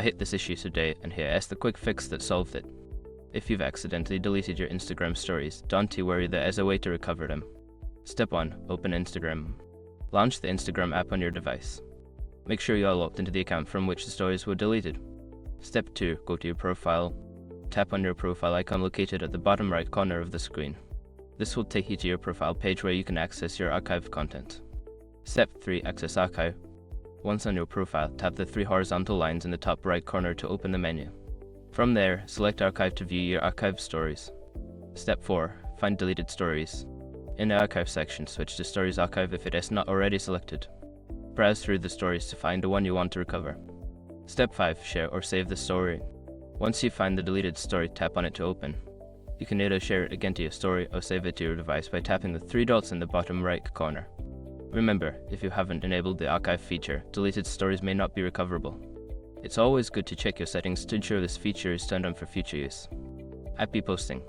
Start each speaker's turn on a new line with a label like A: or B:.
A: I hit this issue today, and here is the quick fix that solved it. If you've accidentally deleted your Instagram stories, don't worry, there is a way to recover them. Step 1. Open Instagram. Launch the Instagram app on your device. Make sure you are logged into the account from which the stories were deleted. Step 2. Go to your profile. Tap on your profile icon located at the bottom right corner of the screen. This will take you to your profile page where you can access your archived content. Step 3. Access archive. Once on your profile, tap the 3 horizontal lines in the top right corner to open the menu. From there, select Archive to view your archived stories. Step 4. Find deleted stories. In the Archive section, switch to Stories Archive if it is not already selected. Browse through the stories to find the one you want to recover. Step 5. Share or save the story. Once you find the deleted story, tap on it to open. You can either share it again to your story or save it to your device by tapping the 3 dots in the bottom right corner. Remember, if you haven't enabled the archive feature, deleted stories may not be recoverable. It's always good to check your settings to ensure this feature is turned on for future use. Happy posting!